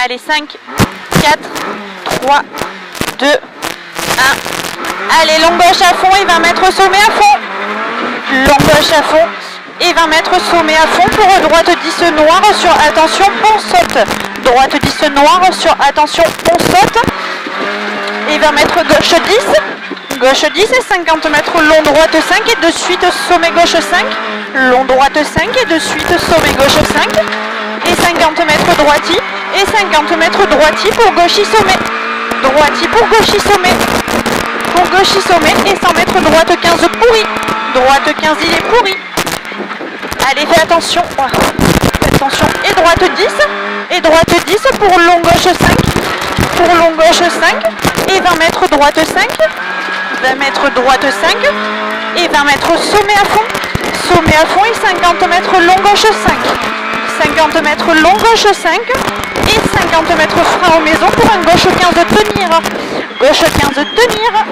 Allez, 5, 4, 3, 2, 1. Allez, long gauche à fond et 20 mètres sommet à fond. Long gauche à fond et 20 mètres sommet à fond pour droite 10 noir sur attention, on saute. Droite 10 noir sur attention, on saute. Et 20 mètres gauche 10. Gauche 10 et 50 mètres long droite 5 et de suite sommet gauche 5. Long droite 5 et de suite sommet gauche 5. Et 50 mètres droiti et 50 mètres droiti pour gauchi sommet. Droiti pour gauchi sommet. Pour gauchi sommet et 100 mètres droite 15 pourri. Droite 15 il est pourri. Allez, fais attention. Fais attention. Et droite 10. Et droite 10 pour long gauche 5. Pour long gauche 5. Et 20 mètres droite 5. 20 mètres droite 5. Et 20 mètres sommet à fond. Sommet à fond et 50 mètres long gauche 5. 50 mètres long gauche 5. Et 50 mètres frein aux maisons pour un gauche 15 tenir. Gauche 15 tenir.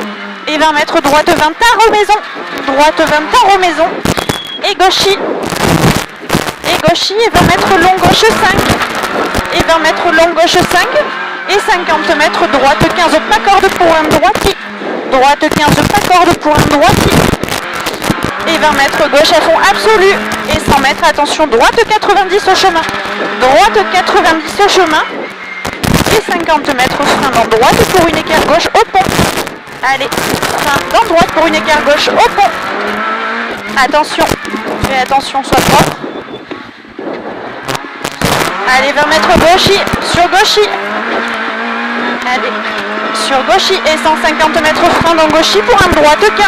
Et 20 mètres droite 20 tard aux maisons. Droite 20 tard aux maisons. Et gauchi. Et gauchi et 20 mètres long gauche 5. Et 20 mètres long gauche 5. Et 50 mètres droite 15 pas corde pour un droiti. Droite 15 pas corde pour un droiti. Et 20 mètres gauche à fond absolu. Et 100 mètres, attention, droite 90 au chemin. Droite 90 au chemin. Et 50 mètres frein dans droite pour une écart gauche au pont. Allez, frein dans droite pour une écart gauche au pont. Attention, fais attention, sois propre. Allez, 20 mètres gauchi, sur gauchi. Allez, sur gauchi et 150 mètres frein dans gauchi pour un droite 15.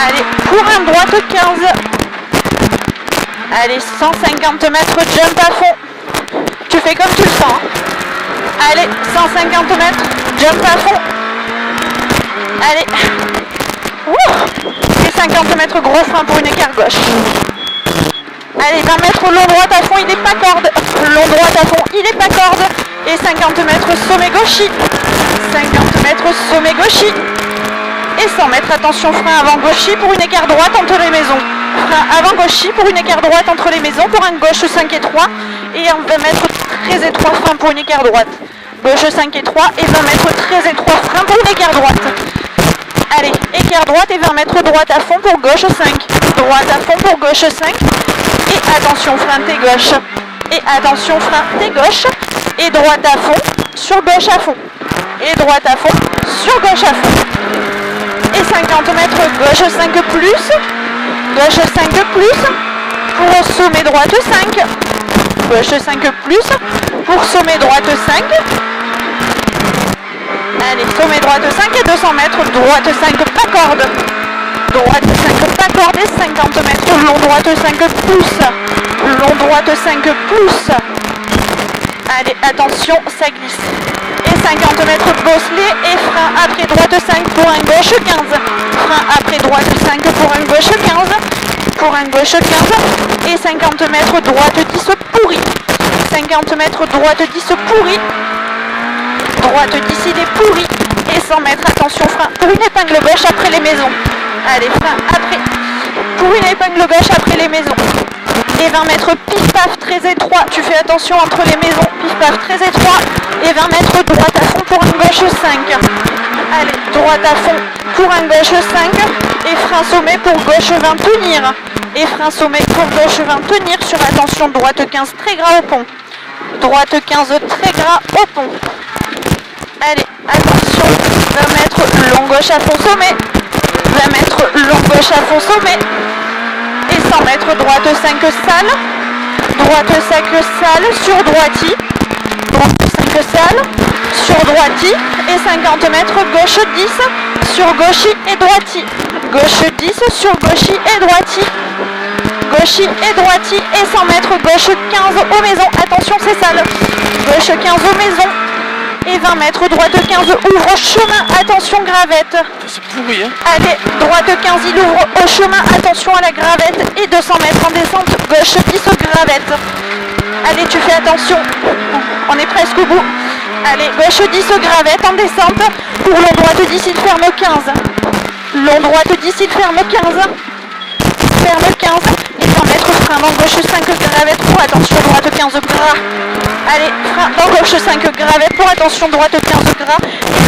Allez, pour un droite 15. Allez, 150 mètres jump à fond. Tu fais comme tu le sens. Allez, 150 mètres jump à fond. Allez. Ouh. Et 50 mètres gros frein pour une écart gauche. Allez, 20 mètres long droite à fond, il n'est pas corde. Long droite à fond, il n'est pas corde. Et 50 mètres sommet gauchi. 50 mètres sommet gauchi. Et 100 mètres, attention, frein avant gauchi pour une écart droite entre les maisons. Frein avant gauchi pour une écart droite entre les maisons pour un gauche 5 et 3. Et un 20 mètres très étroit frein pour une écart droite. Gauche 5 et 3 et 20 mètres très étroit frein pour une écart droite. Allez, écart droite et 20 mètres droite à fond pour gauche 5. Droite à fond pour gauche 5. Et attention, frein T gauche. Et attention, frein T gauche. Et droite à fond, sur gauche à fond. Et droite à fond, sur gauche à fond. Et 50 mètres gauche 5 plus. Gauche 5 plus. Pour sommet droite 5. Gauche 5 plus. Pour sommet droite 5. Allez, sommet droite 5 et 200 mètres, droite 5 pas corde. Droite 5 pas corde et 50 mètres, long droite 5 pouces. Long droite 5 pouces. Allez, attention, ça glisse. Et 50 mètres bosselet et frein après droite 5 pour un gauche 15. Frein après droite 5 pour un gauche 15. Pour un gauche 15. Et 50 mètres droite 10 pourri. 50 mètres droite 10 pourri. Droite 10 il est pourri. Et 100 mètres, attention, frein pour une épingle gauche après les maisons. Allez, frein après. Pour une épingle gauche après les maisons. Et 20 mètres pif paf très étroit. Tu fais attention entre les maisons. Pif paf très étroit. Et 20 mètres droite à fond pour un gauche 5. Allez, droite à fond pour un gauche 5. Et frein sommet pour gauche 20 tenir. Et frein sommet pour gauche 20 tenir sur attention droite 15 très gras au pont. Droite 15 très gras au pont. Allez, attention, 20 mètres long gauche à fond sommet. 20 mètres long gauche à fond sommet. Et 100 mètres droite 5 salle. Droite 5 salle sur droiti. Droite 5 salle sur droiti. Et 50 mètres gauche 10 sur gauchi et droiti. Gauche 10 sur gauchi et droiti. Gauchi et droiti. Et 100 mètres gauche 15 aux maisons. Attention, c'est sale. Gauche 15 aux maisons. Et 20 mètres, droite 15, ouvre chemin, attention gravette. C'est pourri, hein. Allez, droite 15, il ouvre au chemin, attention à la gravette. Et 200 mètres en descente, gauche 10 gravette. Allez, tu fais attention, on est presque au bout. Allez, gauche 10 gravette en descente. Pour long droite 10, il ferme 15. Long droite 10, il ferme 15. Ferme 15. Et 100 mètres, frein dans gauche 5 gravette. Pour attention, droite 15 gras. Allez, frein dans gauche 5 gravet pour attention droite 15 gras.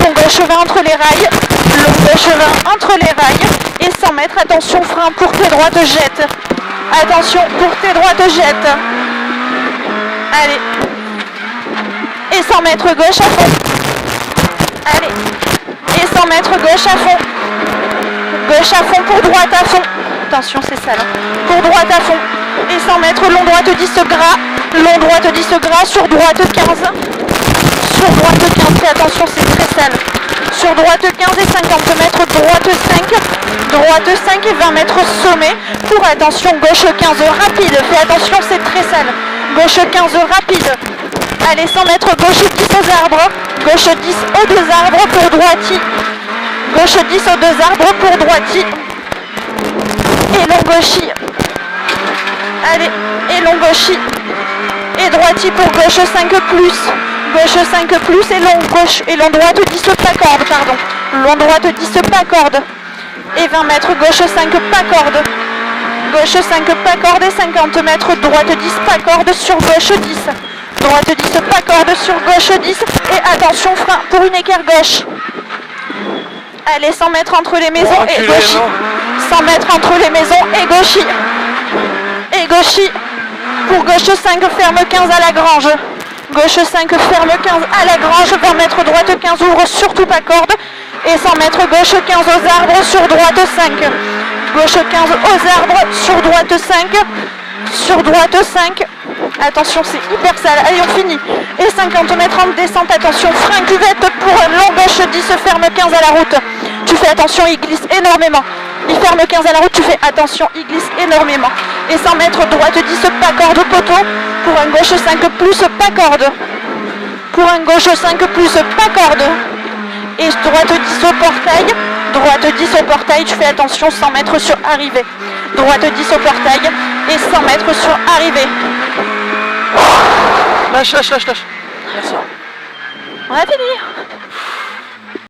Long gauche 20 entre les rails. Long gauche 20 entre les rails. Et 100 mètres, attention frein pour tes droites jette. Attention pour tes droites jette. Allez. Et 100 mètres gauche à fond. Allez. Et 100 mètres gauche à fond. Gauche à fond pour droite à fond. Attention, c'est ça là. Pour droite à fond. Et 100 mètres, long droite 10 gras. Long droite 10 gras sur droite 15. Sur droite 15, fais attention, c'est très sale. Sur droite 15 et 50 mètres, droite 5. Droite 5 et 20 mètres sommet. Pour attention, gauche 15 rapide. Fais attention, c'est très sale. Gauche 15 rapide. Allez, 100 mètres, gauche 10 aux arbres. Gauche 10 aux deux arbres pour droiti. Gauche 10 aux deux arbres pour droiti. Et long gauchi. Allez, et long gauchi. Et droiti pour gauche 5 plus. Gauche 5 plus et long gauche. Et long droite 10 pas corde, pardon. Long droite 10 pas corde. Et 20 mètres, gauche 5 pas corde. Gauche 5 pas corde et 50 mètres, droite 10 pas corde sur gauche 10. Droite 10 pas corde sur gauche 10. Et attention frein pour une équerre gauche. Allez, 100 mètres entre les maisons et gauchi. 100 mètres entre les maisons et gauchi. Et gauchi. Pour gauche 5, ferme 15 à la grange. Gauche 5, ferme 15 à la grange. 20 mètres, droite 15, ouvre surtout pas corde. Et 100 mètres, gauche 15 aux arbres, sur droite 5. Gauche 15 aux arbres, sur droite 5. Sur droite 5. Attention, c'est hyper sale. Allez, on finit. Et 50 mètres en descente. Attention, frein cuvette pour un long gauche 10, ferme 15 à la route. Tu fais attention, il glisse énormément. Il ferme 15 à la route, tu fais attention, il glisse énormément. Et 100 mètres, droite 10, pas corde au poteau. Pour un gauche 5 plus, pas corde. Pour un gauche 5 plus, pas corde. Et droite 10 au portail. Droite 10 au portail, tu fais attention, 100 mètres sur arrivée. Droite 10 au portail et 100 mètres sur arrivée. Lâche. Merci. On a fini.